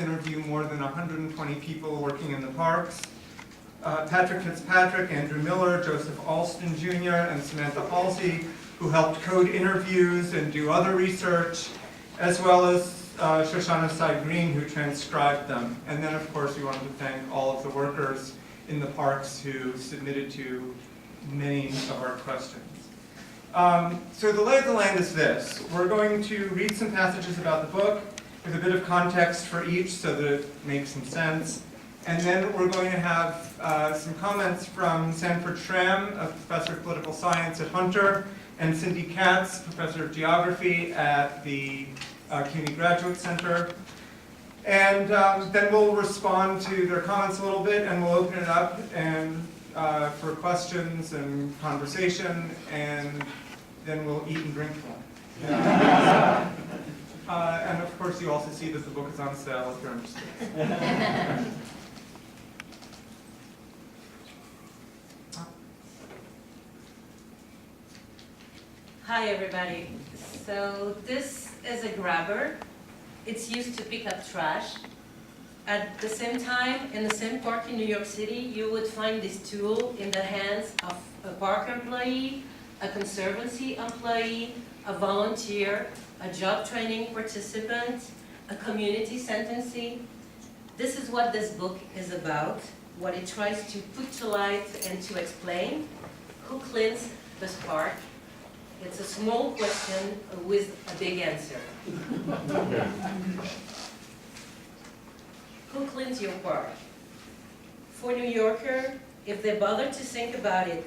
interview more than 120 people working in the parks. Patrick Fitzpatrick, Andrew Miller, Joseph Alston Jr., and Samantha Halsey, who helped code interviews and do other research, as well as Shoshana Sai-Green, who transcribed them. And then, of course, we wanted to thank all of the workers in the parks who submitted to many of our questions. So the lay of the land is this. We're going to read some passages about the book with a bit of context for each so that it makes some sense. And then we're going to have some comments from Sanford Schram, a professor of political science at Hunter, and Cindi Katz, professor of geography at the CUNY Graduate Center. And then we'll respond to their comments a little bit, and we'll open it up and for questions and conversation, and then we'll eat and drink more. And of course, you also see that the book is on sale if you're interested. Hi everybody. So this is a grabber. It's used to pick up trash. At the same time, in the same park in New York City, you would find this tool in the hands of a park employee, a conservancy employee, a volunteer, a job training participant, a community sentencee. This is what this book is about, what it tries to put to light and to explain. Who cleans this park? It's a small question with a big answer. Who cleans your park? For New Yorker, if they bother to think about it,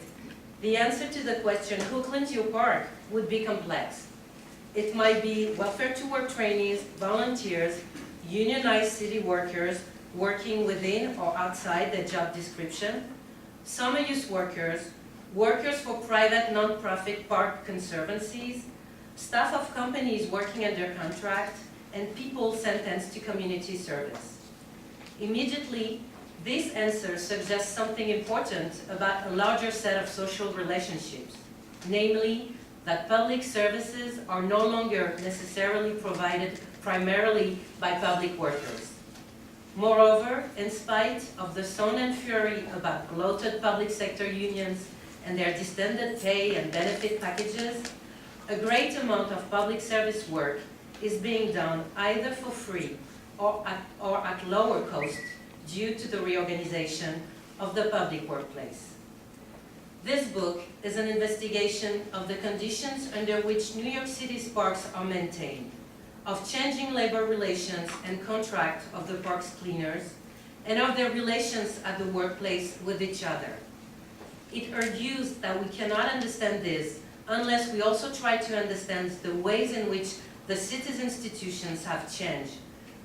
the answer to the question, who cleans your park, would be complex. It might be welfare-to-work trainees, volunteers, unionized city workers working within or outside their job description, summer use workers, workers for private non-profit park conservancies, staff of companies working under contract, and people sentenced to community service. Immediately, this answer suggests something important about a larger set of social relationships, namely that public services are no longer necessarily provided primarily by public workers. Moreover, in spite of the sound and fury about bloated public sector unions and their distended pay and benefit packages, a great amount of public service work is being done either for free or at lower cost due to the reorganization of the public workplace. This book is an investigation of the conditions under which New York City's parks are maintained, of changing labor relations and contract of the park's cleaners, and of their relations at the workplace with each other. It argues that we cannot understand this unless we also try to understand the ways in which the city's institutions have changed,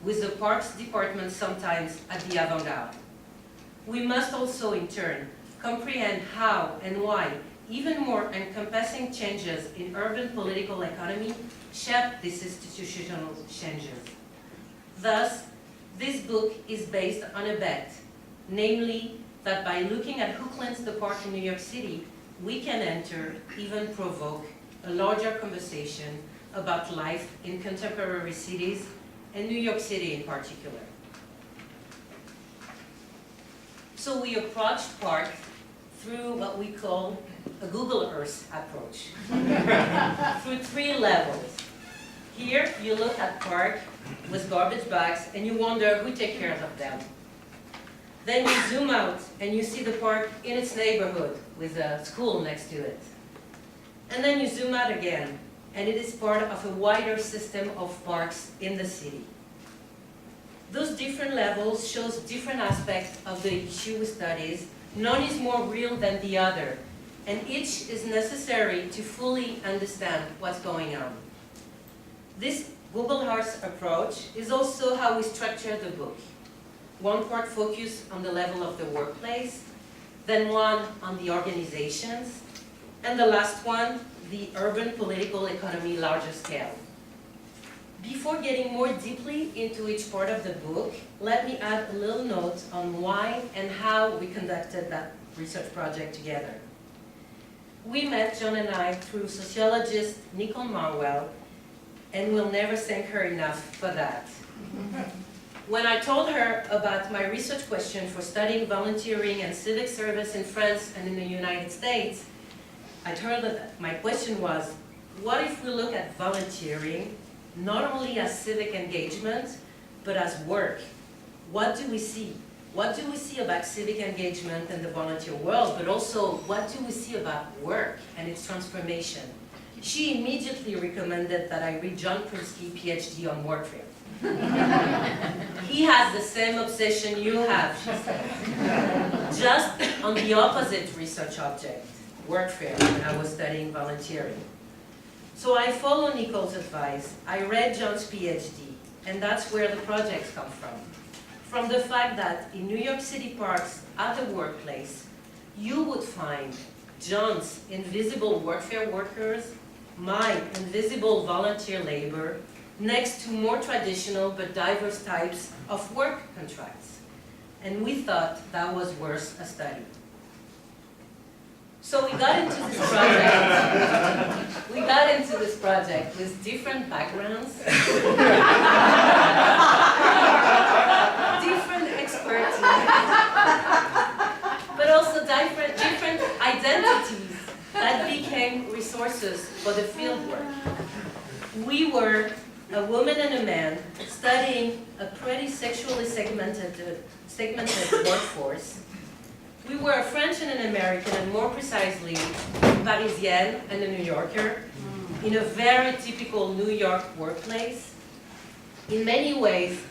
with the Parks Department sometimes at the avant-garde. We must also, in turn, comprehend how and why even more encompassing changes in urban political economy shape these institutional changes. Thus, this book is based on a bet, namely that by looking at who cleans the park in New York City, we can enter, even provoke, a larger conversation about life in contemporary cities, and New York City in particular. So we approached park through what we call a Google Earth approach, through 3 levels. Here, you look at park with garbage bags and you wonder who takes care of them. Then you zoom out and you see the park in its neighborhood with a school next to it. And then you zoom out again, and it is part of a wider system of parks in the city. Those different levels shows different aspects of the issue we studies. None is more real than the other, and each is necessary to fully understand what's going on. This Google Earth approach is also how we structure the book. One part focused on the level of the workplace, then one on the organizations, and the last one, the urban political economy larger scale. Before getting more deeply into each part of the book, let me add a little note on why and how we conducted that research project together. We met, John and I, through sociologist Nicole Marwell, and we'll never thank her enough for that. When I told her about my research question for studying volunteering and civic service in France and in the United States, I told her that my question was, what if we look at volunteering not only as civic engagement, but as work? What do we see? What do we see about civic engagement in the volunteer world, but also what do we see about work and its transformation? She immediately recommended that I read John Krinsky, PhD on warfare. He has the same obsession you have, she said. Just on the opposite research object, workfare, when I was studying volunteering. So I followed Nicole's advice. I read John's PhD, and that's where the projects come from. From the fact that in New York City parks, at the workplace, you would find John's invisible workfare workers, my invisible volunteer labor, next to more traditional but diverse types of work contracts. And we thought that was worth a study. So we got into this project. We got into this project with different backgrounds, different expertise, but also different identities that became resources for the fieldwork. We were a woman and a man studying a pretty sexually segmented workforce. We were a French and an American, and more precisely, Parisienne and a New Yorker, in a very typical New York workplace. In many ways,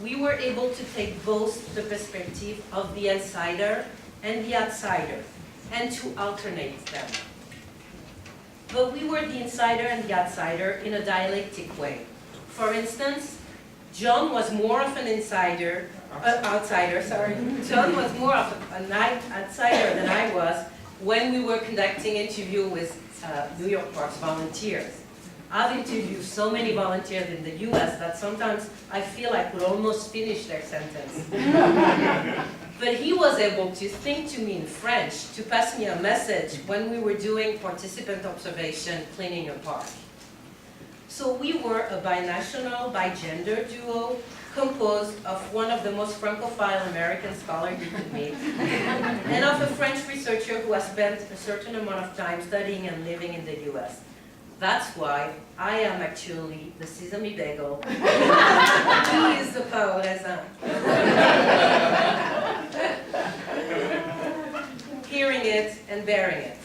we were able to take both the perspective of the insider and the outsider, and to alternate them. But we were the insider and the outsider in a dialectic way. For instance, John was more of an outsider, sorry. John was more of an outsider than I was when we were conducting interviews with New York Parks volunteers. I've interviewed so many volunteers in the US that sometimes I feel I could almost finish their sentence. But he was able to think to me in French, to pass me a message when we were doing participant observation cleaning a park. So we were a binational, bi-gender duo composed of one of the most francophile American scholars you could meet, and of a French researcher who has spent a certain amount of time studying and living in the US. That's why I am actually the sesame bagel. He is the pain au raisin. Hearing it and bearing it.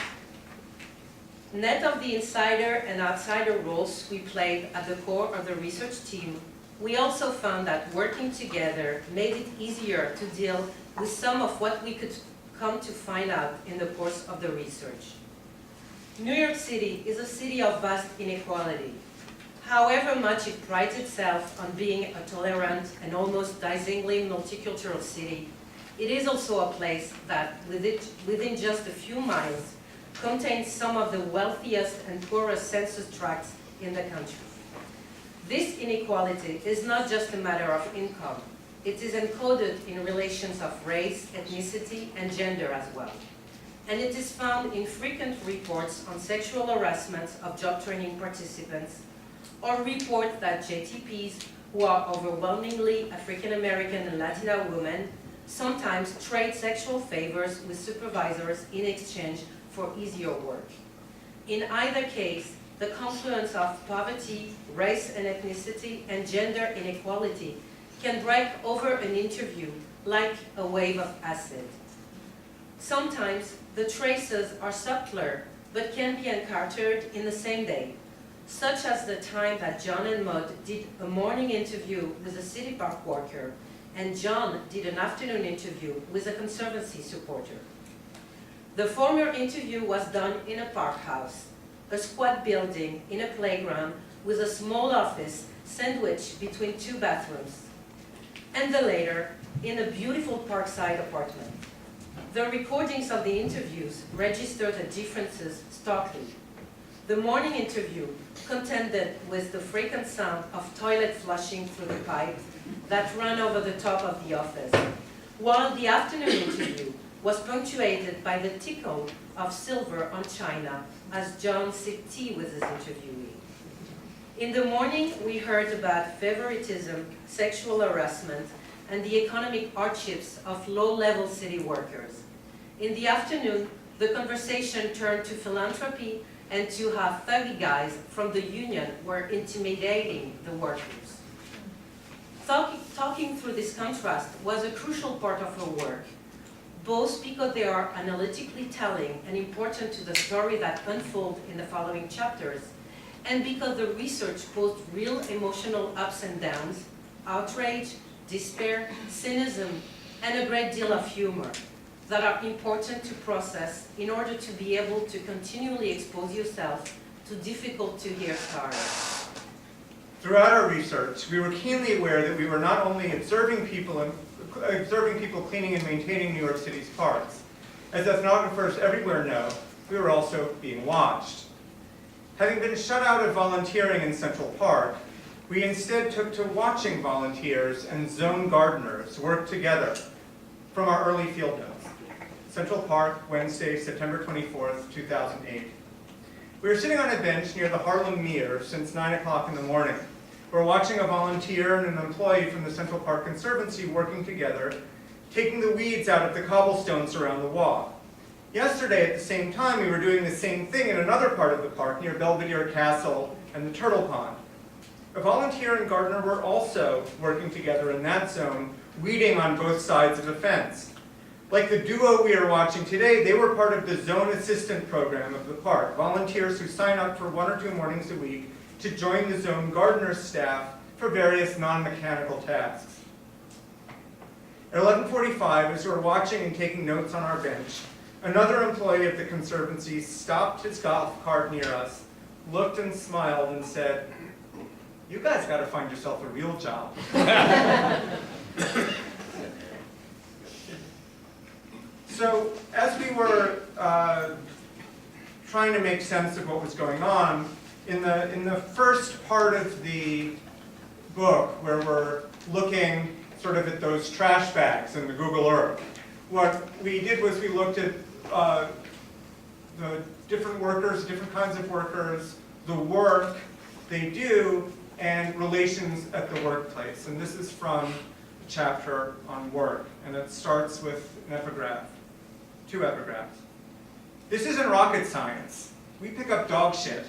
Net of the insider and outsider roles we played at the core of the research team, we also found that working together made it easier to deal with some of what we could come to find out in the course of the research. New York City is a city of vast inequality. However much it prides itself on being a tolerant and almost dazzlingly multicultural city, it is also a place that, within just a few miles, contains some of the wealthiest and poorest census tracts in the country. This inequality is not just a matter of income. It is encoded in relations of race, ethnicity, and gender as well. And it is found in frequent reports on sexual harassment of job training participants, or reports that JTPs, who are overwhelmingly African American and Latina women, sometimes trade sexual favors with supervisors in exchange for easier work. In either case, the confluence of poverty, race and ethnicity, and gender inequality can break over an interview like a wave of acid. Sometimes the traces are subtler, but can be encountered in the same day, such as the time that John and Maud did a morning interview with a city park worker, and John did an afternoon interview with a conservancy supporter. The former interview was done in a park house, a squat building in a playground with a small office sandwiched between two bathrooms, and the later in a beautiful parkside apartment. The recordings of the interviews registered the differences starkly. The morning interview contended with the frequent sound of toilet flushing through the pipe that ran over the top of the office, while the afternoon interview was punctuated by the tickle of silver on china as John sipped tea with his interviewee. In the morning, we heard about favoritism, sexual harassment, and the economic hardships of low-level city workers. In the afternoon, the conversation turned to philanthropy and to how thuggy guys from the union were intimidating the workers. Talking through this contrast was a crucial part of her work, both because they are analytically telling and important to the story that unfolds in the following chapters, and because the research posed real emotional ups and downs, outrage, despair, cynicism, and a great deal of humor that are important to process in order to be able to continually expose yourself to difficult-to-hear stories. Throughout our research, we were keenly aware that we were not only observing people cleaning and maintaining New York City's parks. As ethnographers everywhere know, we were also being watched. Having been shut out of volunteering in Central Park, we instead took to watching volunteers and zone gardeners work together from our early field notes. Central Park, Wednesday, September 24th, 2008. We were sitting on a bench near the Harlem Mere since 9 o'clock in the morning. We're watching a volunteer and an employee from the Central Park Conservancy working together, taking the weeds out of the cobblestones around the walk. Yesterday, at the same time, we were doing the same thing in another part of the park near Belvedere Castle and the Turtle Pond. A volunteer and gardener were also working together in that zone, weeding on both sides of the fence. Like the duo we are watching today, they were part of the Zone Assistant Program of the park, volunteers who sign up for 1 or 2 mornings a week to join the zone gardener staff for various non-mechanical tasks. At 11:45, as we were watching and taking notes on our bench, another employee of the Conservancy stopped his golf cart near us, looked and smiled and said, "You guys got to find yourself a real job." So as we were trying to make sense of what was going on, in the first part of the book, where we're looking sort of at those trash bags in the Google Earth, what we did was we looked at the different workers, different kinds of workers, the work they do, and relations at the workplace. And this is from the chapter on work, and it starts with an epigraph. 2 epigraphs. "This isn't rocket science. We pick up dog shit."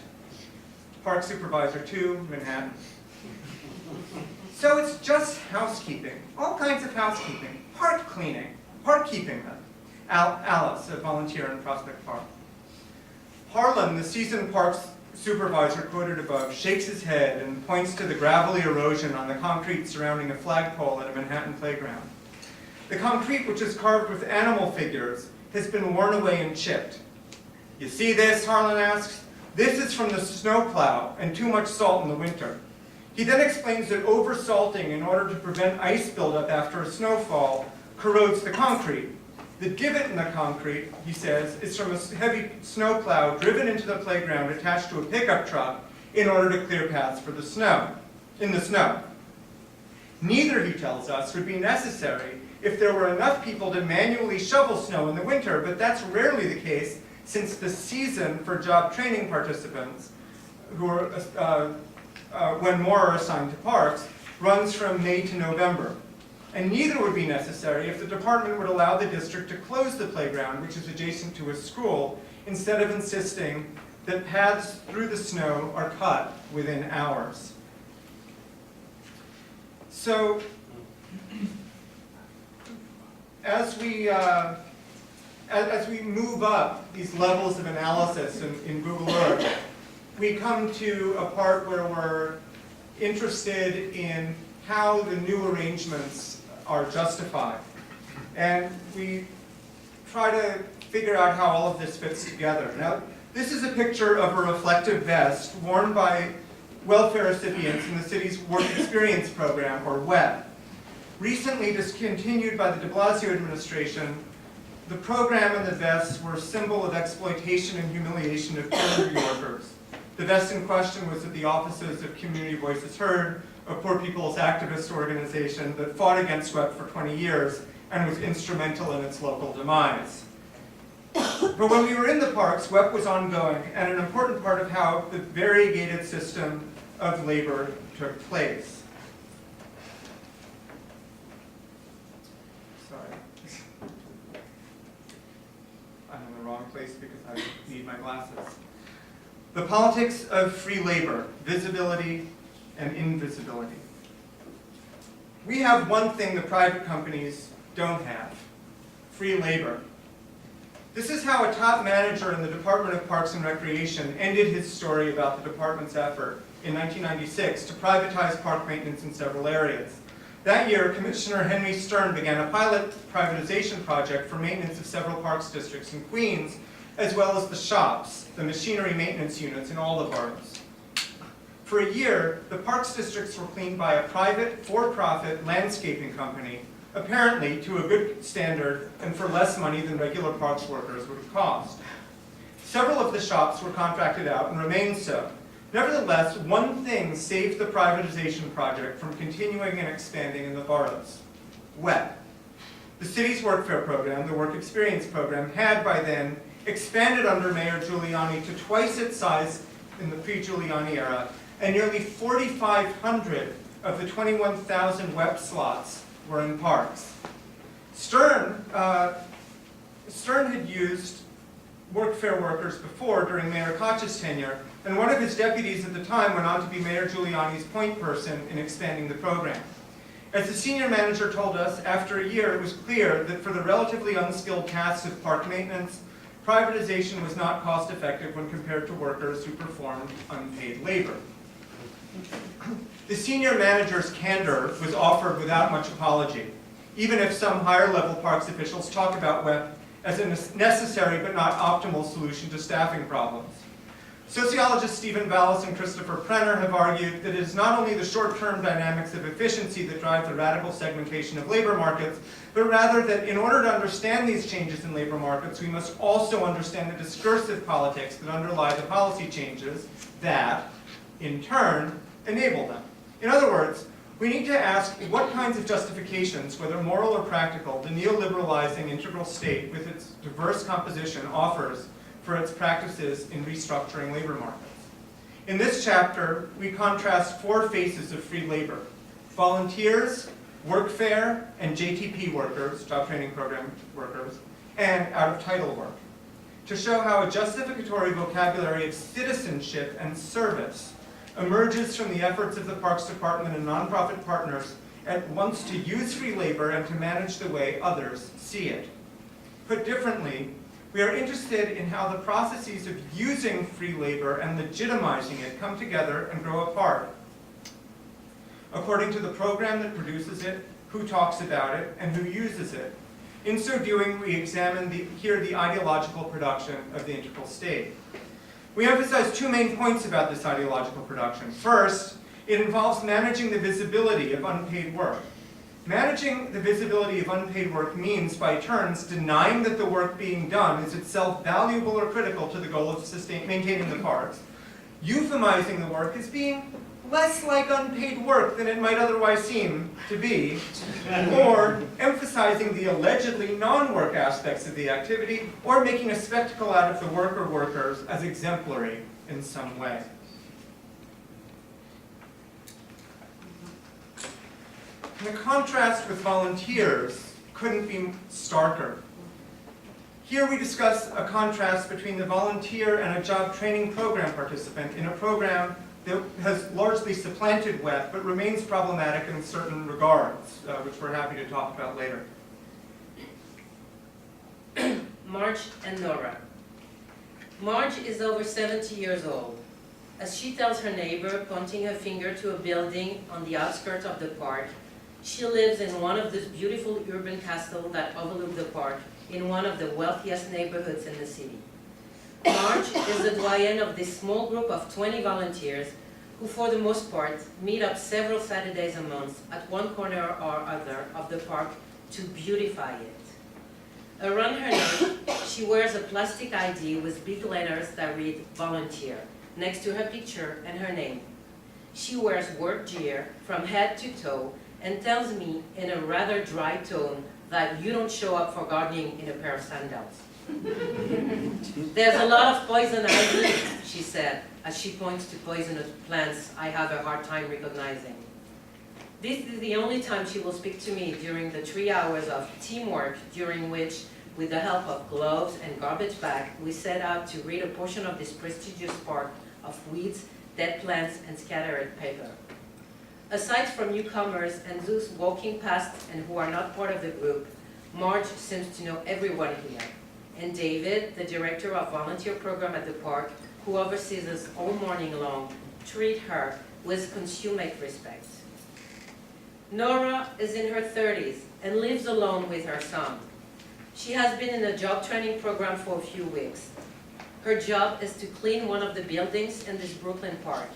Park Supervisor 2, Manhattan. "So it's just housekeeping, all kinds of housekeeping, park cleaning, park keeping then." Alice, a volunteer in Prospect Park. Harlan, the seasoned parks supervisor quoted above, shakes his head and points to the gravelly erosion on the concrete surrounding a flagpole at a Manhattan playground. The concrete, which is carved with animal figures, has been worn away and chipped. "You see this?" Harlan asks. "This is from the snowplow and too much salt in the winter." He then explains that over-salting in order to prevent ice buildup after a snowfall corrodes the concrete. The divot in the concrete, he says, is from a heavy snowplow driven into the playground attached to a pickup truck in order to clear paths for the snow, in the snow. Neither, he tells us, would be necessary if there were enough people to manually shovel snow in the winter, but that's rarely the case since the season for job training participants, who are, when more are assigned to parks, runs from May to November. And neither would be necessary if the department would allow the district to close the playground, which is adjacent to a school, instead of insisting that paths through the snow are cut within hours. So, as we move up these levels of analysis in Google Earth, we come to a part where we're interested in how the new arrangements are justified. And we try to figure out how all of this fits together. Now, this is a picture of a reflective vest worn by welfare recipients in the city's Work Experience Program, or WEP. Recently discontinued by the de Blasio administration, the program and the vests were a symbol of exploitation and humiliation of community workers. The vest in question was at the offices of Community Voices Heard, a poor people's activist organization that fought against WEP for 20 years and was instrumental in its local demise. But when we were in the parks, WEP was ongoing and an important part of how the variegated system of labor took place. sorry. I'm in the wrong place because I need my glasses. The politics of free labor, visibility and invisibility. We have one thing the private companies don't have, free labor. This is how a top manager in the Department of Parks and Recreation ended his story about the department's effort in 1996 to privatize park maintenance in several areas. That year, Commissioner Henry Stern began a pilot privatization project for maintenance of several parks districts in Queens, as well as the shops, the machinery maintenance units in all the boroughs. For a year, the parks districts were cleaned by a private, for-profit landscaping company, apparently to a good standard and for less money than regular parks workers would have cost. Several of the shops were contracted out and remain so. Nevertheless, one thing saved the privatization project from continuing and expanding in the boroughs: WEP. The city's workfare program, the Work Experience program, had by then expanded under Mayor Giuliani to twice its size in the pre-Giuliani era, and nearly 4,500 of the 21,000 WEP slots were in parks. Stern had used workfare workers before during Mayor Katz's tenure, and one of his deputies at the time went on to be Mayor Giuliani's point person in expanding the program. As the senior manager told us, after a year it was clear that for the relatively unskilled tasks of park maintenance, privatization was not cost effective when compared to workers who performed unpaid labor. The senior manager's candor was offered without much apology, even if some higher level parks officials talk about WEP as a necessary but not optimal solution to staffing problems. Sociologists Stephen Vallis and Christopher Prenner have argued that it is not only the short-term dynamics of efficiency that drive the radical segmentation of labor markets, but rather that in order to understand these changes in labor markets, we must also understand the discursive politics that underlie the policy changes that, in turn, enable them. In other words, we need to ask what kinds of justifications, whether moral or practical, the neoliberalizing integral state with its diverse composition offers for its practices in restructuring labor markets. In this chapter, we contrast four faces of free labor: volunteers, workfare, and JTP workers, job training program workers, and out-of-title work, to show how a justificatory vocabulary of citizenship and service emerges from the efforts of the Parks Department and nonprofit partners at once to use free labor and to manage the way others see it. Put differently, we are interested in how the processes of using free labor and legitimizing it come together and grow apart, according to the program that produces it, who talks about it, and who uses it. In so doing, we examine here the ideological production of the integral state. We emphasize two main points about this ideological production. First, it involves managing the visibility of unpaid work. Managing the visibility of unpaid work means, by turns, denying that the work being done is itself valuable or critical to the goal of maintaining the parks, euphemizing the work as being less like unpaid work than it might otherwise seem to be, or emphasizing the allegedly non-work aspects of the activity, or making a spectacle out of the work or workers as exemplary in some way. And the contrast with volunteers couldn't be starker. Here we discuss a contrast between the volunteer and a job training program participant in a program that has largely supplanted WEP, but remains problematic in certain regards, which we're happy to talk about later. Marge and Nora. Marge is over 70 years old. As she tells her neighbor, pointing her finger to a building on the outskirts of the park, she lives in one of those beautiful urban castles that overlook the park in one of the wealthiest neighborhoods in the city. Marge is the doyenne of this small group of 20 volunteers who, for the most part, meet up several Saturdays a month at one corner or other of the park to beautify it. Around her neck, she wears a plastic ID with big letters that read "Volunteer" next to her picture and her name. She wears work gear from head to toe and tells me in a rather dry tone that you don't show up for gardening in a pair of sandals. There's a lot of poison ivy, she said, as she points to poisonous plants I have a hard time recognizing. This is the only time she will speak to me during the 3 hours of teamwork during which, with the help of gloves and garbage bag, we set out to rid a portion of this prestigious park of weeds, dead plants, and scattered paper. Aside from newcomers and those walking past and who are not part of the group, Marge seems to know everyone here. And David, the director of volunteer program at the park, who oversees us all morning long, treat her with consummate respect. Nora is in her 30s and lives alone with her son. She has been in a job training program for a few weeks. Her job is to clean one of the buildings in this Brooklyn park.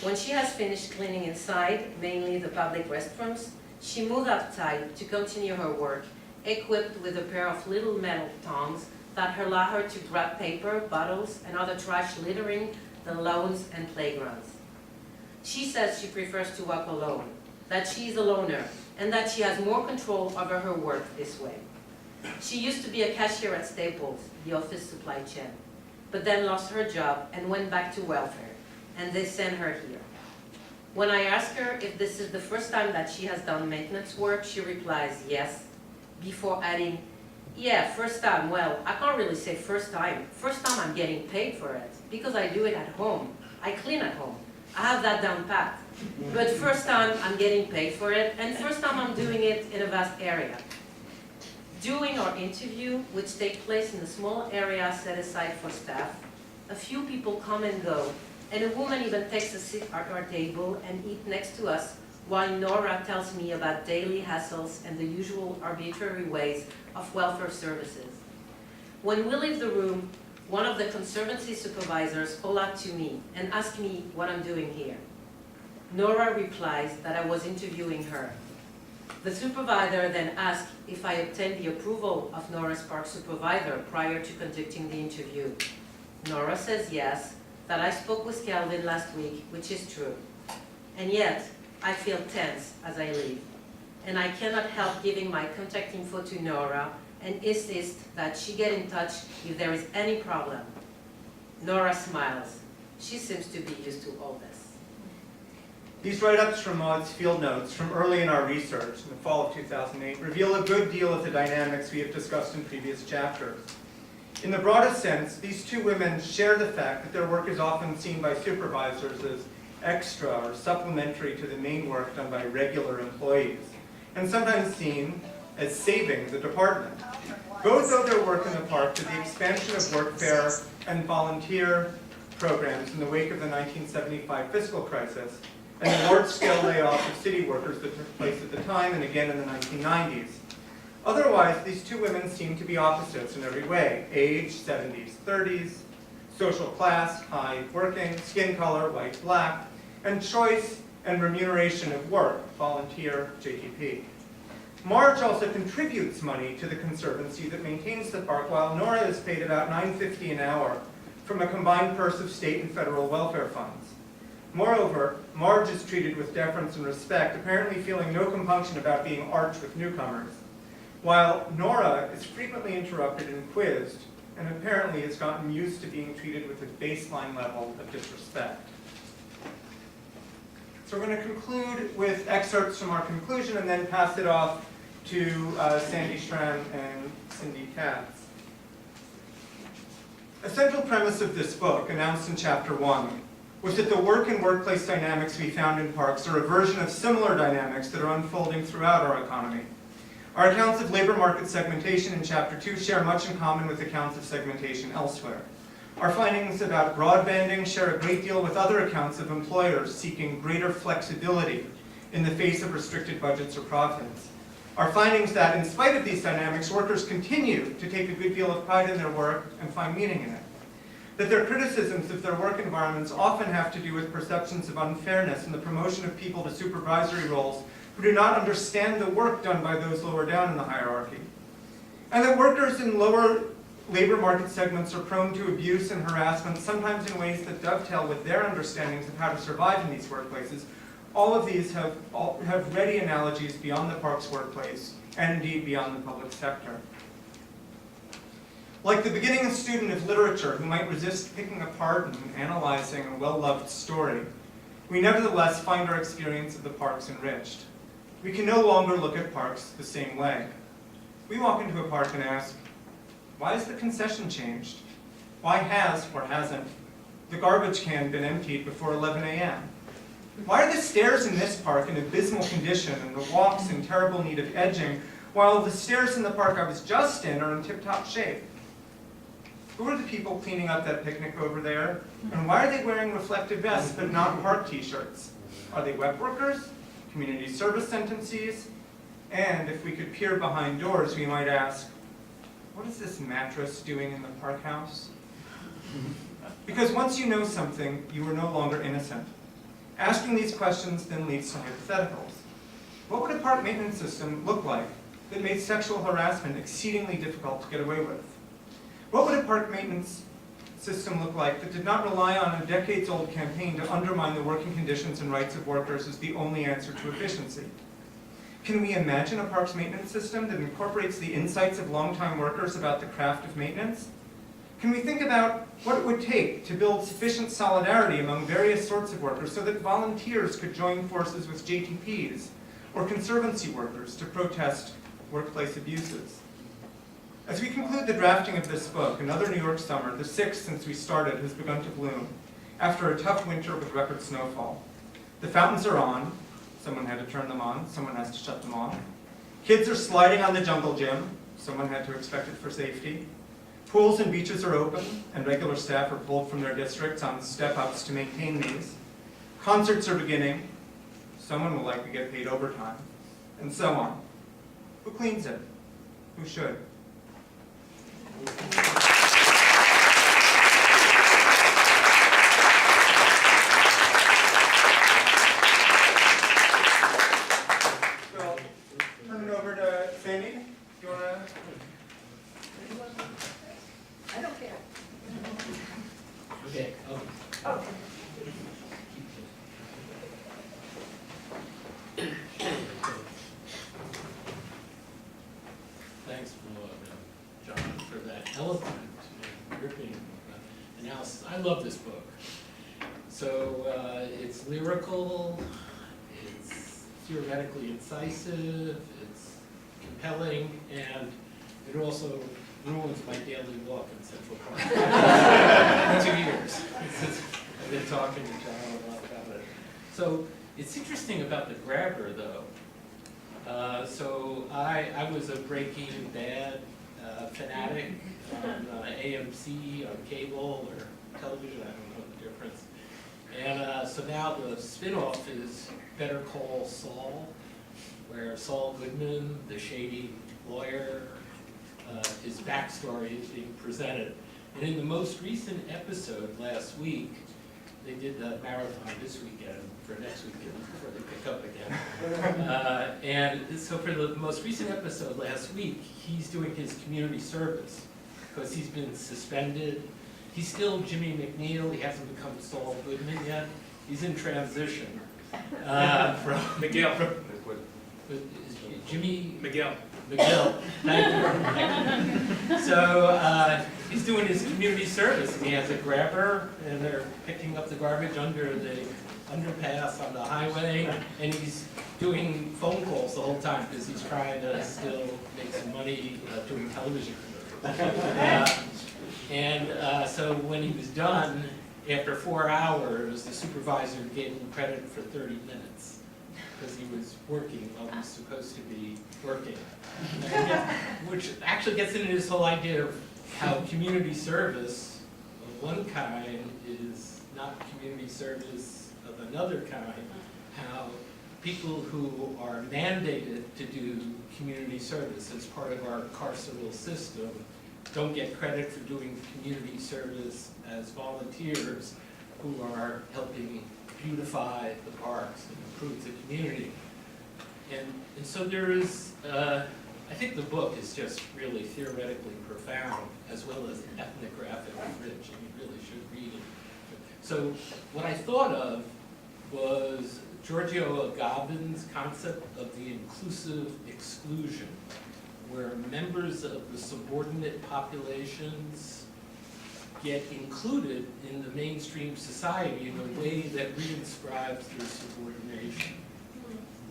When she has finished cleaning inside, mainly the public restrooms, she moves outside to continue her work, equipped with a pair of little metal tongs that allow her to grab paper, bottles, and other trash littering the lawns and playgrounds. She says she prefers to walk alone, that she is a loner, and that she has more control over her work this way. She used to be a cashier at Staples, the office supply chain, but then lost her job and went back to welfare, and they sent her here. When I ask her if this is the first time that she has done maintenance work, she replies yes, before adding, yeah, first time, well, I can't really say first time. First time I'm getting paid for it, because I do it at home. I clean at home. I have that down pat. But first time I'm getting paid for it, and first time I'm doing it in a vast area. During our interview, which takes place in a small area set aside for staff, a few people come and go, and a woman even takes a seat at our table and eats next to us, while Nora tells me about daily hassles and the usual arbitrary ways of welfare services. When we leave the room, one of the conservancy supervisors calls out to me and asks me what I'm doing here. Nora replies that I was interviewing her. The supervisor then asks if I obtained the approval of Nora's park supervisor prior to conducting the interview. Nora says yes, that I spoke with Calvin last week, which is true. And yet, I feel tense as I leave. And I cannot help giving my contact info to Nora and insist that she get in touch if there is any problem. Nora smiles. She seems to be used to all this. These write-ups from Maud's field notes from early in our research in the fall of 2008 reveal a good deal of the dynamics we have discussed in previous chapters. In the broadest sense, these two women share the fact that their work is often seen by supervisors as extra or supplementary to the main work done by regular employees, and sometimes seen as saving the department. Both owe their work in the park to the expansion of workfare and volunteer programs in the wake of the 1975 fiscal crisis and the large-scale layoffs of city workers that took place at the time and again in the 1990s. Otherwise, these two women seem to be opposites in every way: age, 70s, 30s, social class, high working, skin color, white, black, and choice and remuneration of work, volunteer, JTP. Marge also contributes money to the conservancy that maintains the park, while Nora is paid about $9.50 an hour from a combined purse of state and federal welfare funds. Moreover, Marge is treated with deference and respect, apparently feeling no compunction about being arch with newcomers, while Nora is frequently interrupted and quizzed, and apparently has gotten used to being treated with a baseline level of disrespect. So we're going to conclude with excerpts from our conclusion and then pass it off to Sandy Schram and Cindi Katz. A central premise of this book, announced in Chapter 1, was that the work and workplace dynamics we found in parks are a version of similar dynamics that are unfolding throughout our economy. Our accounts of labor market segmentation in Chapter 2 share much in common with accounts of segmentation elsewhere. Our findings about broadbanding share a great deal with other accounts of employers seeking greater flexibility in the face of restricted budgets or profits. Our findings that, in spite of these dynamics, workers continue to take a good deal of pride in their work and find meaning in it. That their criticisms of their work environments often have to do with perceptions of unfairness in the promotion of people to supervisory roles who do not understand the work done by those lower down in the hierarchy. And that workers in lower labor market segments are prone to abuse and harassment, sometimes in ways that dovetail with their understandings of how to survive in these workplaces. All of these have ready analogies beyond the park's workplace, and indeed beyond the public sector. Like the beginning student of literature who might resist picking apart and analyzing a well-loved story, we nevertheless find our experience of the parks enriched. We can no longer look at parks the same way. We walk into a park and ask, why has the concession changed? Why has, or hasn't, the garbage can been emptied before 11 a.m.? Why are the stairs in this park in abysmal condition and the walks in terrible need of edging, while the stairs in the park I was just in are in tip-top shape? Who are the people cleaning up that picnic over there? And why are they wearing reflective vests but not park t-shirts? Are they web workers? Community service sentencees? And if we could peer behind doors, we might ask, what is this mattress doing in the park house? Because once you know something, you are no longer innocent. Asking these questions then leads to hypotheticals. What would a park maintenance system look like that made sexual harassment exceedingly difficult to get away with? What would a park maintenance system look like that did not rely on a decades-old campaign to undermine the working conditions and rights of workers as the only answer to efficiency? Can we imagine a parks maintenance system that incorporates the insights of longtime workers about the craft of maintenance? Can we think about what it would take to build sufficient solidarity among various sorts of workers so that volunteers could join forces with JTPs or conservancy workers to protest workplace abuses? As we conclude the drafting of this book, another New York summer, the sixth since we started, has begun to bloom after a tough winter with record snowfall. The fountains are on. Someone had to turn them on. Someone has to shut them off. Kids are sliding on the jungle gym. Someone had to expect it for safety. Pools and beaches are open, and regular staff are pulled from their districts on step-ups to maintain these. Concerts are beginning. Someone will likely get paid overtime, and so on. Who cleans it? Who should? So, turn it over to Sandy. You want to? I don't care. Okay. Oh. Thanks, John, for that eloquent, gripping analysis. I love this book. So it's lyrical, it's theoretically incisive, it's compelling, and it also ruins my daily walk in Central Park. 2 years since I've been talking to John a lot about it. So it's interesting about the grabber, though. So I was a Breaking Bad fanatic on AMC, on cable, or television, I don't know the difference. And so now the spin-off is Better Call Saul, where Saul Goodman, the shady lawyer, his backstory is being presented. And in the most recent episode last week, they did the marathon this weekend for next weekend before they pick up again. And so for the most recent episode last week, he's doing his community service because he's been suspended. He's still Jimmy McNeil. He hasn't become Saul Goodman yet. He's in transition from Miguel. Jimmy Miguel. Thank you. So he's doing his community service, and he has a grabber, and they're picking up the garbage under the underpass on the highway, and he's doing phone calls the whole time because he's trying to still make some money doing television commercials. So when he was done, after 4 hours, the supervisor gave him credit for 30 minutes because he was working while he was supposed to be working. Which actually gets into this whole idea of how community service of one kind is not community service of another kind, how people who are mandated to do community service as part of our carceral system don't get credit for doing community service as volunteers who are helping beautify the parks and improve the community. And so there is, I think the book is just really theoretically profound as well as ethnographically rich, and you really should read it. So what I thought of was Giorgio Agamben's concept of the inclusive exclusion, where members of the subordinate populations get included in the mainstream society in a way that reinscribes their subordination,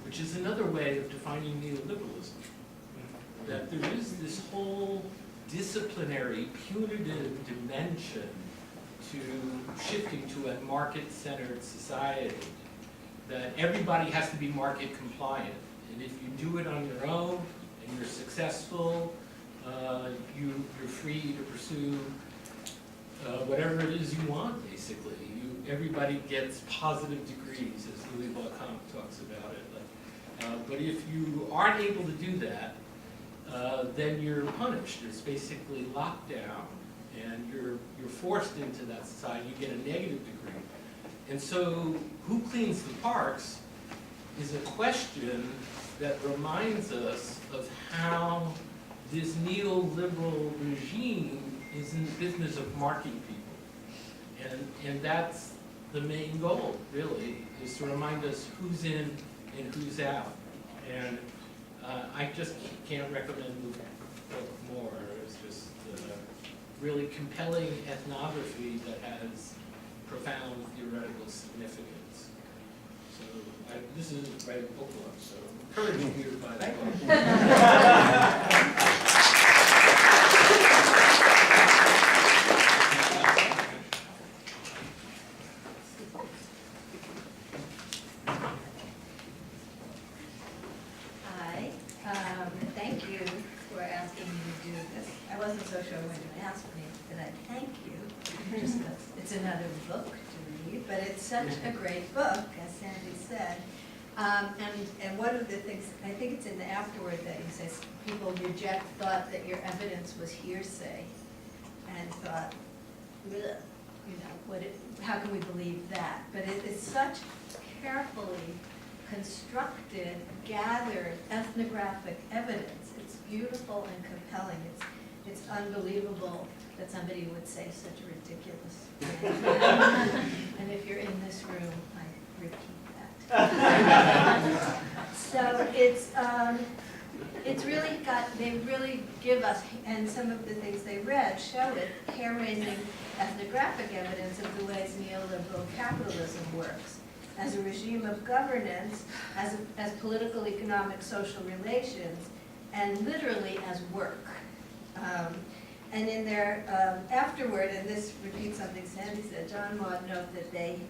which is another way of defining neoliberalism. That there is this whole disciplinary, punitive dimension to shifting to a market-centered society, that everybody has to be market compliant. And if you do it on your own and you're successful, you're free to pursue whatever it is you want, basically. Everybody gets positive degrees, as Louis Bacon talks about it. But if you aren't able to do that, then you're punished. It's basically locked down, and you're forced into that society. You get a negative degree. And so, who cleans the parks is a question that reminds us of how this neoliberal regime is in the business of marking people. And that's the main goal, really, is to remind us who's in and who's out. And I just can't recommend the book more. It's just really compelling ethnography that has profound theoretical significance. So this is right book club, so I'm encouraging you to buy that book. Thank you for asking me to do this. I wasn't so sure when you asked me that I'd thank you. Just that it's another book to read, but it's such a great book, as Sandy said. And one of the things, I think it's in the afterword that he says, people thought that your evidence was hearsay, and thought, ugh, how can we believe that? But it is such carefully constructed, gathered, ethnographic evidence. It's beautiful and compelling. It's unbelievable that somebody would say such a ridiculous thing. And if you're in this room, I repeat that. So it's really they really give us, and some of the things they read show it, hair-raising ethnographic evidence of the ways neoliberal capitalism works as a regime of governance, as political, economic, social relations, and literally as work. And in their afterward, and this repeats something Sandy said, John Maud note that they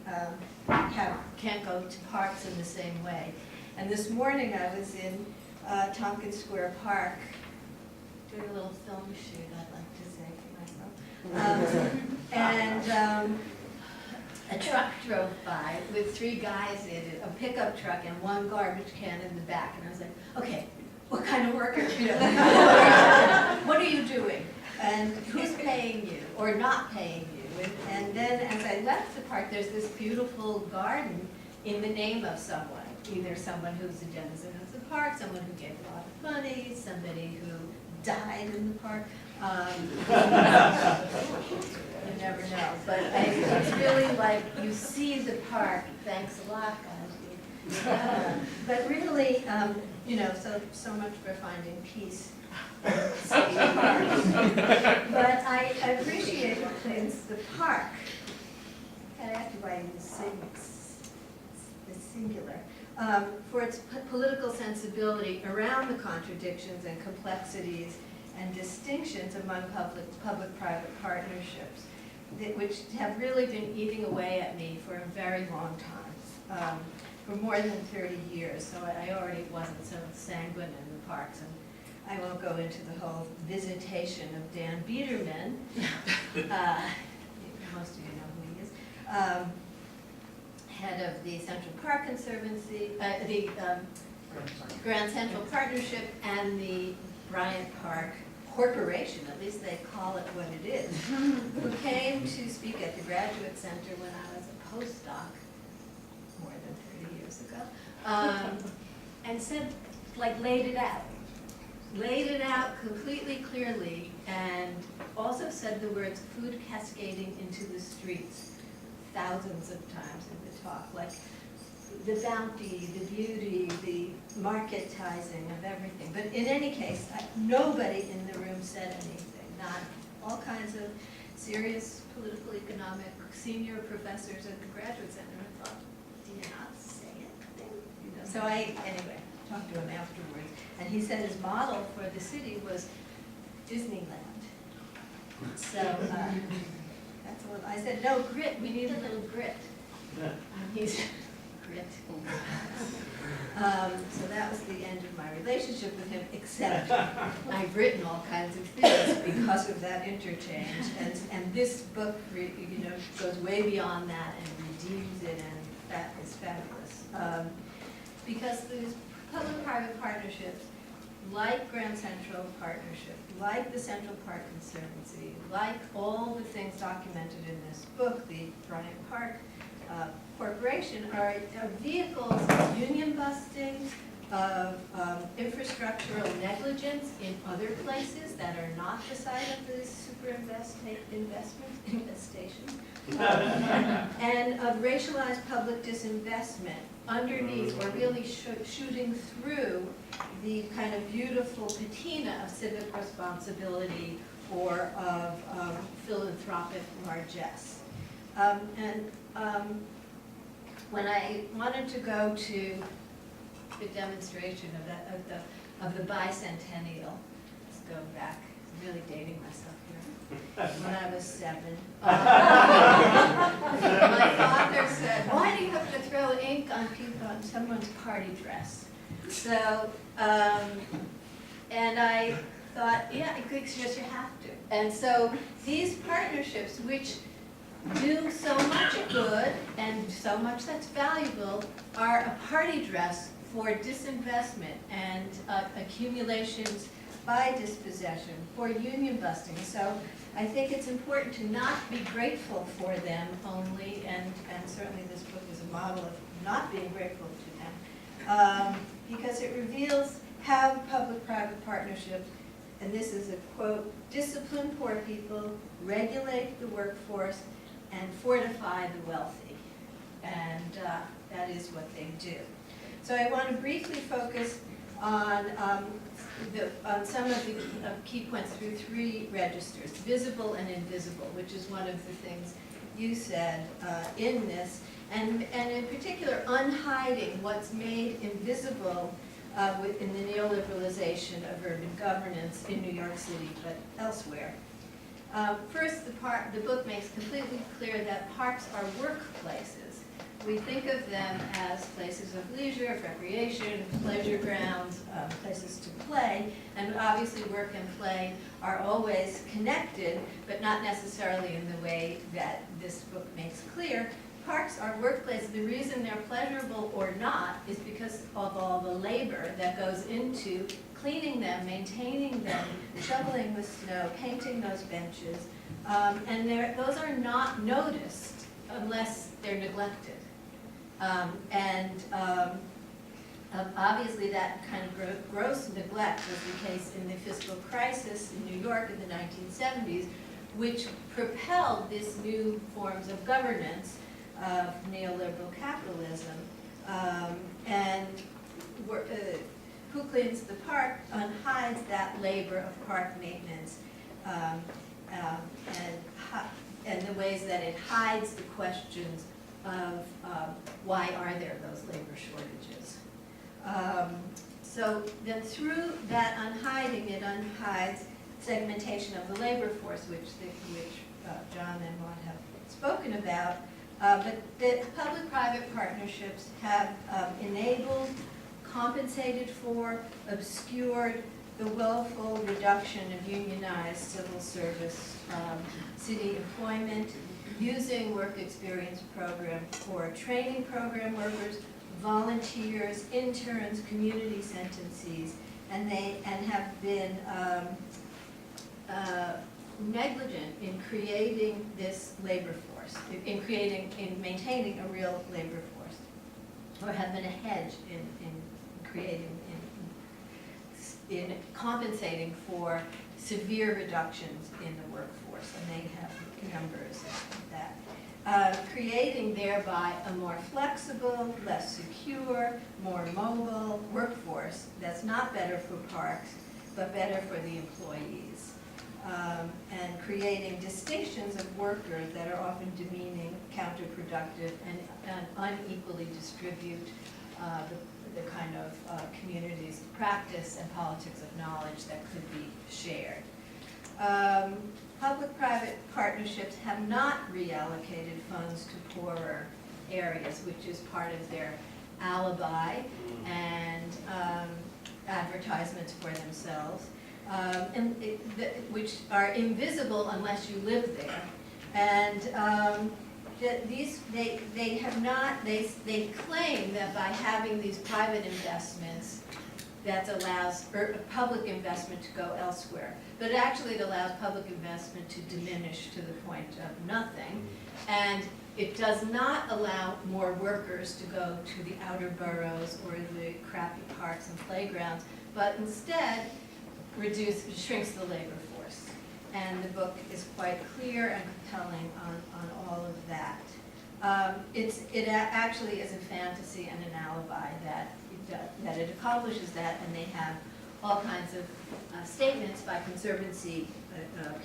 can't go to parks in the same way. And this morning I was in Tompkins Square Park doing a little film shoot, I'd like to say for myself. A truck drove by with 3 guys in it, a pickup truck and 1 garbage can in the back. And I was like, okay, what kind of work are you doing? What are you doing? And who's paying you or not paying you? And then as I left the park, there's this beautiful garden in the name of someone. Either someone who's a denizen of the park, someone who gave a lot of money, somebody who died in the park. You never know, but it's really like you see the park. Thanks a lot, guys. But really, so much for finding peace. But I appreciate the park. I have to write in the singular. For its political sensibility around the contradictions and complexities and distinctions among public-private partnerships, which have really been eating away at me for a very long time, for more than 30 years. So I already wasn't so sanguine in the parks. And I won't go into the whole visitation of Dan Biederman. Most of you know who he is. Head of the Central Park Conservancy, the Grand Central Partnership, and the Bryant Park Corporation, at least they call it what it is, who came to speak at the Graduate Center when I was a postdoc more than 30 years ago, and said, laid it out completely clearly, and also said the words food cascading into the streets thousands of times in the talk, like the bounty, the beauty, the marketizing of everything. But in any case, nobody in the room said anything, not all kinds of serious political economic senior professors at the Graduate Center. I thought, do you not say anything? You know, so anyway, talked to him afterwards, and he said his model for the city was Disneyland. So that's what I said. No, grit. We need a little grit. And he's grit. So that was the end of my relationship with him, except I've written all kinds of things because of that interchange. And this book, you know, goes way beyond that and redeems it, and that is fabulous. Because these public-private partnerships, like Grand Central Partnership, like the Central Park Conservancy, like all the things documented in this book, the Bryant Park Corporation, are vehicles of union busting, of infrastructural negligence in other places that are not the site of the super investation, and of racialized public disinvestment underneath, or really shooting through the kind of beautiful patina of civic responsibility or of philanthropic largesse. When I wanted to go to the demonstration of the bicentennial, let's go back, I'm really dating myself here, when I was 7. My father said, why do you have to throw ink on someone's party dress? So, and I thought, yeah, it's just you have to. And so these partnerships, which do so much good and so much that's valuable, are a party dress for disinvestment and accumulations by dispossession, for union busting. So I think it's important to not be grateful for them only, and certainly this book is a model of not being grateful to them, because it reveals how public-private partnerships, and this is a quote, discipline poor people, regulate the workforce, and fortify the wealthy. And that is what they do. So I want to briefly focus on some of the key points through 3 registers, visible and invisible, which is one of the things you said in this, and in particular unhiding what's made invisible in the neoliberalization of urban governance in New York City, but elsewhere. First, the book makes completely clear that parks are workplaces. We think of them as places of leisure, of recreation, pleasure grounds, places to play, and obviously work and play are always connected, but not necessarily in the way that this book makes clear. Parks are workplaces. The reason they're pleasurable or not is because of all the labor that goes into cleaning them, maintaining them, shoveling the snow, painting those benches, and those are not noticed unless they're neglected. Obviously that kind of gross neglect was the case in the fiscal crisis in New York in the 1970s, which propelled these new forms of governance of neoliberal capitalism. Who Cleans the Park unhides that labor of park maintenance and the ways that it hides the questions of why are there those labor shortages. So then through that unhiding, it unhides segmentation of the labor force, which John and Maud have spoken about. But the public-private partnerships have enabled, compensated for, obscured the willful reduction of unionized civil service city employment, using work experience program for training program workers, volunteers, interns, community sentencees, and have been negligent in creating this labor force, in maintaining a real labor force, or have been a hedge in compensating for severe reductions in the workforce, and they have numbers of that. Creating thereby a more flexible, less secure, more mobile workforce that's not better for parks, but better for the employees. and creating distinctions of workers that are often demeaning, counterproductive, and unequally distribute the kind of communities, practice, and politics of knowledge that could be shared. Public-private partnerships have not reallocated funds to poorer areas, which is part of their alibi and advertisements for themselves, which are invisible unless you live there. And they claim that by having these private investments, that allows public investment to go elsewhere. But actually it allows public investment to diminish to the point of nothing. And it does not allow more workers to go to the outer boroughs or the crappy parks and playgrounds, but instead shrinks the labor force. And the book is quite clear and compelling on all of that. It actually is a fantasy and an alibi that it accomplishes that, and they have all kinds of statements by conservancy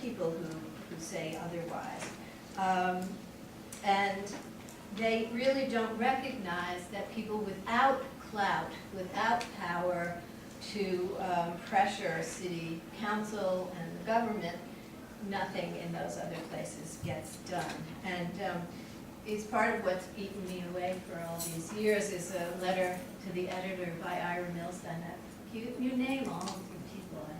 people who say otherwise. And they really don't recognize that people without clout, without power to pressure city council and the government, nothing in those other places gets done. And it's part of what's eaten me away for all these years is a letter to the editor by Ira Milstein that you name all of the people I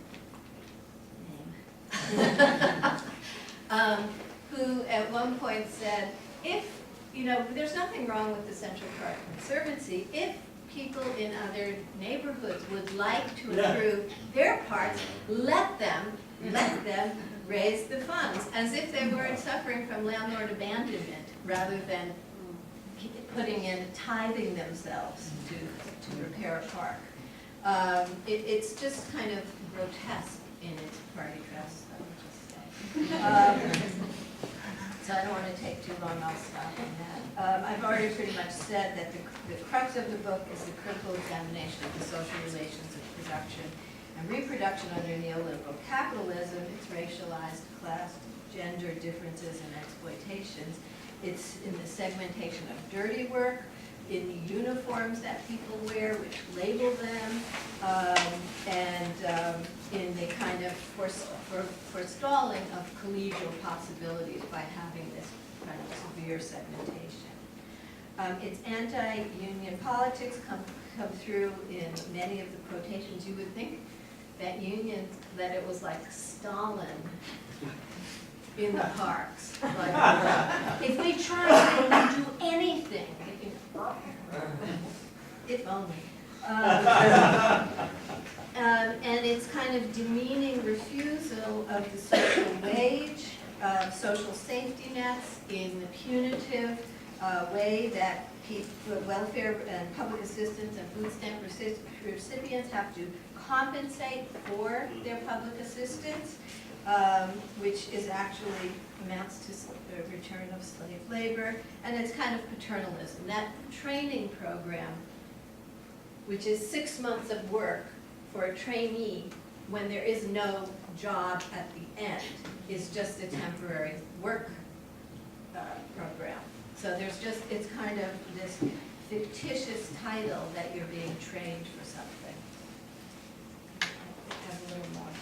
name. Who at one point said, if, there's nothing wrong with the Central Park Conservancy, if people in other neighborhoods would like to improve their parks, let them raise the funds, as if they weren't suffering from landlord abandonment, rather than tithing themselves to repair a park. It's just kind of grotesque in its party dress, I would just say. So I don't want to take too long, I'll stop on that. I've already pretty much said that the crux of the book is the critical examination of the social relations of production and reproduction under neoliberal capitalism, its racialized, class, gender differences and exploitations. It's in the segmentation of dirty work, in the uniforms that people wear, which label them, and in the kind of forestalling of collegial possibilities by having this kind of severe segmentation. Its anti-union politics come through in many of the quotations. You would think that it was like Stalin in the parks. Like, if they tried, they would do anything. If only. And it's kind of demeaning refusal of the social wage, social safety nets in the punitive way that welfare and public assistance and food stamp recipients have to compensate for their public assistance, which is actually amounts to the return of slave labor, and it's kind of paternalism. That training program, which is 6 months of work for a trainee when there is no job at the end, is just a temporary work program. So there's just, it's kind of this fictitious title that you're being trained for something. I have a little more.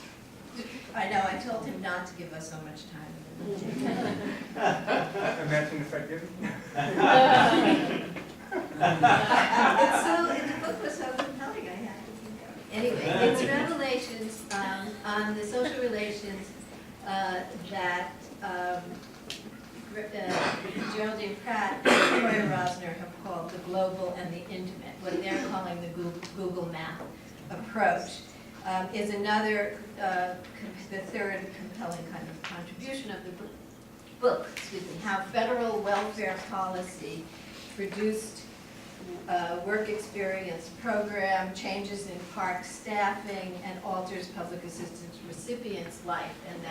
I know, I told him not to give us so much time. Imagine if I didn't. The book was so compelling, I had to keep going. Anyway, it's revelations on the social relations that Geraldine Pratt and Troy Rosner have called the global and the intimate, what they're calling the Google Map approach. Is another, the third compelling kind of contribution of the book, how federal welfare policy produced work experience program, changes in park staffing, and alters public assistance recipients' life, and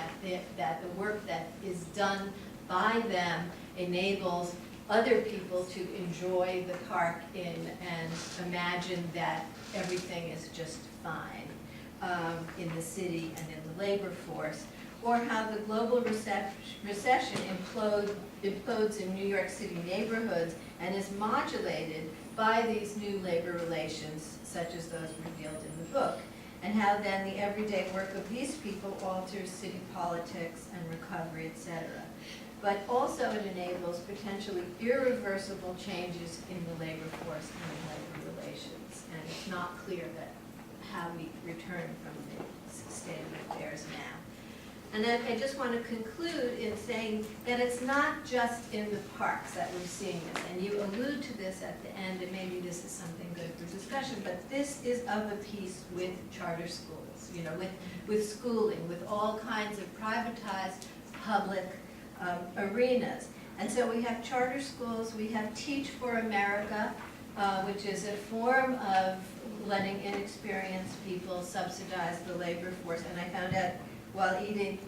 that the work that is done by them enables other people to enjoy the park and imagine that everything is just fine in the city and in the labor force, or how the global recession implodes in New York City neighborhoods and is modulated by these new labor relations, such as those revealed in the book, and how then the everyday work of these people alters city politics and recovery, etc. But also it enables potentially irreversible changes in the labor force and in labor relations. And it's not clear that how we return from the state of affairs now. And then I just want to conclude in saying that it's not just in the parks that we're seeing this, and you allude to this at the end, and maybe this is something good for discussion, but this is of a piece with charter schools, you know, with schooling, with all kinds of privatized public arenas. And so we have charter schools, we have Teach for America, which is a form of letting inexperienced people subsidize the labor force. And I found out while eating,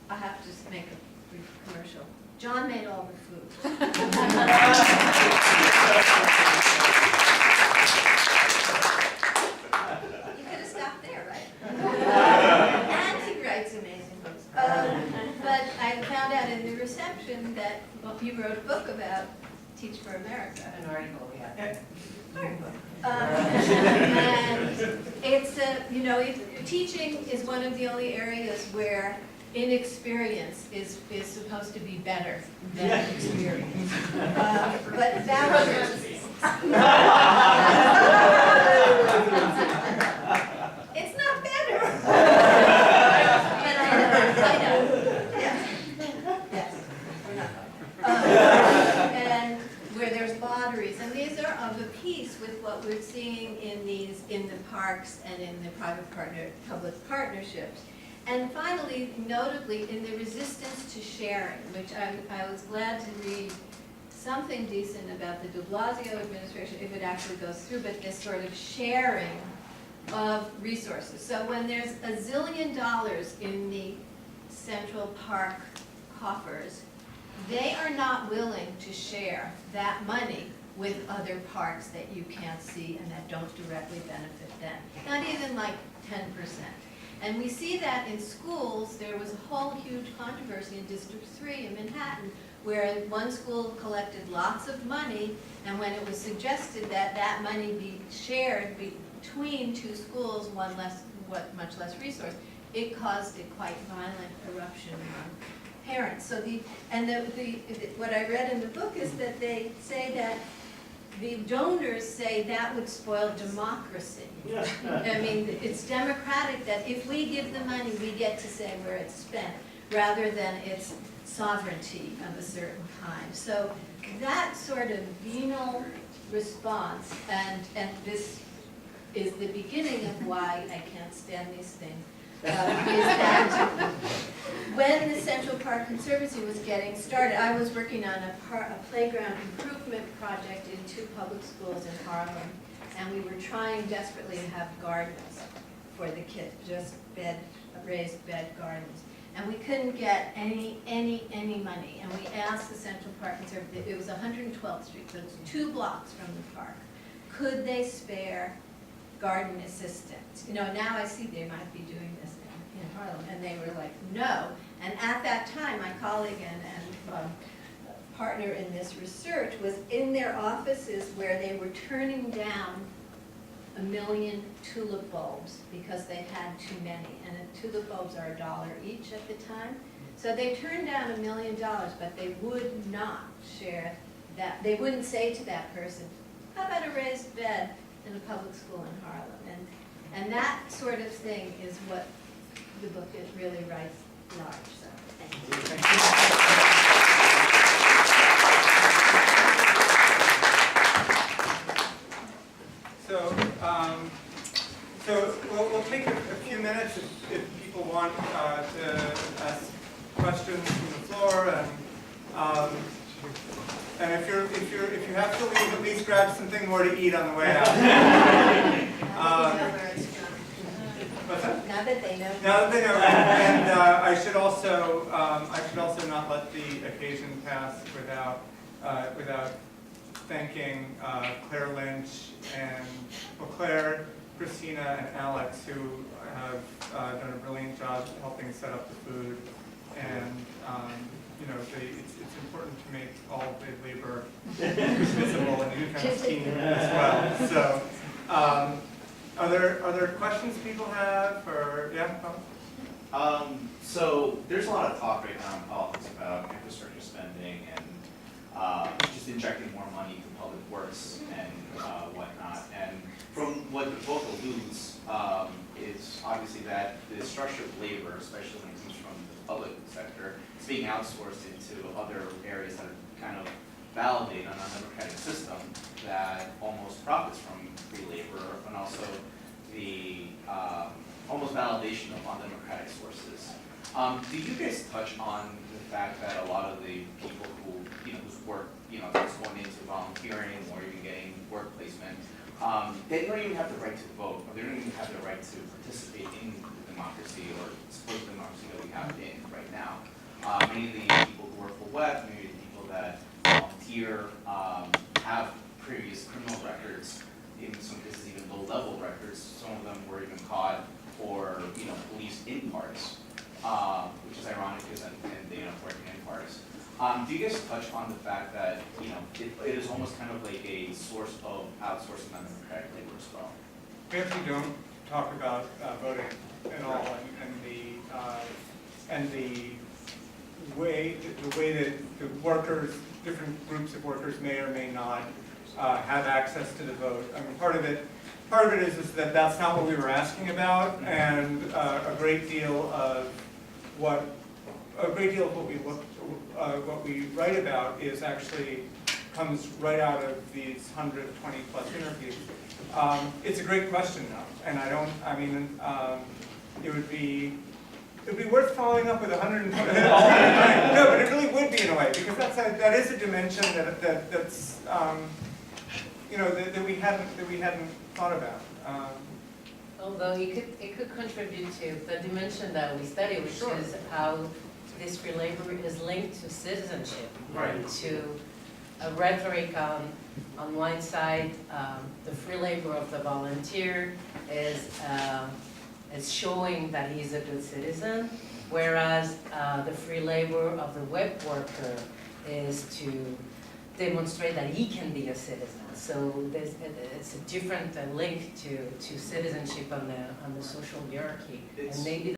I have to make a brief commercial. John made all the food. You could have stopped there, right? And he writes amazing books. But I found out in the reception that you wrote a book about Teach for America. An article, yeah. And it's you know, teaching is one of the only areas where inexperience is supposed to be better than experience. But that was it's not better. But I know. Yes. Yes. We're not. And where there's lotteries, and these are of a piece with what we're seeing in the parks and in the public partnerships. And finally, notably, in the resistance to sharing, which I was glad to read something decent about the de Blasio administration, if it actually goes through, but this sort of sharing of resources. So when there's $1 zillion in the Central Park coffers, they are not willing to share that money with other parks that you can't see and that don't directly benefit them. Not even like 10%. And we see that in schools. There was a whole huge controversy in District 3 in Manhattan where one school collected lots of money, and when it was suggested that that money be shared between two schools, much less resource, it caused a quite violent eruption among parents. So what I read in the book is that they say that the donors say that would spoil democracy. I mean, it's democratic that if we give the money, we get to say where it's spent, rather than its sovereignty of a certain kind. So that sort of venal response, and this is the beginning of why I can't stand these things, is that when the Central Park Conservancy was getting started, I was working on a playground improvement project in 2 public schools in Harlem, and we were trying desperately to have gardens for the kids, just raised bed gardens. And we couldn't get any money, and we asked the Central Park Conservancy, it was 112th Street, so it's 2 blocks from the park, could they spare garden assistants? You know, now I see they might be doing this in Harlem, and they were like, no. And at that time, my colleague and partner in this research was in their offices where they were turning down 1 million tulip bulbs because they had too many. And tulip bulbs are $1 each at the time. So they turned down $1 million, but they would not share that. They wouldn't say to that person, how about a raised bed in a public school in Harlem? And that sort of thing is what the book really writes large. So thank you. Thank you. So we'll take a few minutes if people want to ask questions from the floor, and if you have to leave, at least grab something more to eat on the way out. What's that? Now that they know. Now that they know, and I should also not let the occasion pass without thanking Claire Lynch and Claire Christina and Alex, who have done a brilliant job helping set up the food. And, you know, it's important to make all the labor visible in any kind of scheme as well. So, are there questions people have, or, yeah? So there's a lot of talk right now in politics about infrastructure spending and just injecting more money to public works and whatnot. And from what the book alludes is obviously that the structure of labor, especially when it comes from the public sector, is being outsourced into other areas that kind of validate an undemocratic system that almost profits from free labor, and also the almost validation of undemocratic sources. Do you guys touch on the fact that a lot of the people who, whose work, that's going into volunteering or even getting work placement, they don't even have the right to vote, or they don't even have the right to participate in the democracy or support the democracy that we have in right now? Many of the people who work for WEF, many of the people that volunteer have previous criminal records, in some cases even low-level records. Some of them were even caught or police in parks, which is ironic because they end up working in parks. Do you guys touch on the fact that it is almost kind of like a source of outsourcing undemocratic labor as well? We actually don't talk about voting at all, and the way that the workers, different groups of workers may or may not have access to the vote. I mean, part of it is that that's not what we were asking about, and a great deal of what we write about is actually comes right out of these 120 plus interviews. It's a great question though, and it would be worth following up with 120. No, but it really would be in a way, because that is a dimension that's that we hadn't thought about. Although it could contribute to the dimension that we study, which Sure. is how this free labor is linked to citizenship, Right. to a rhetoric on one side. The free labor of the volunteer is showing that he's a good citizen, whereas the free labor of the web worker is to demonstrate that he can be a citizen. So it's a different link to citizenship on the social hierarchy. And maybe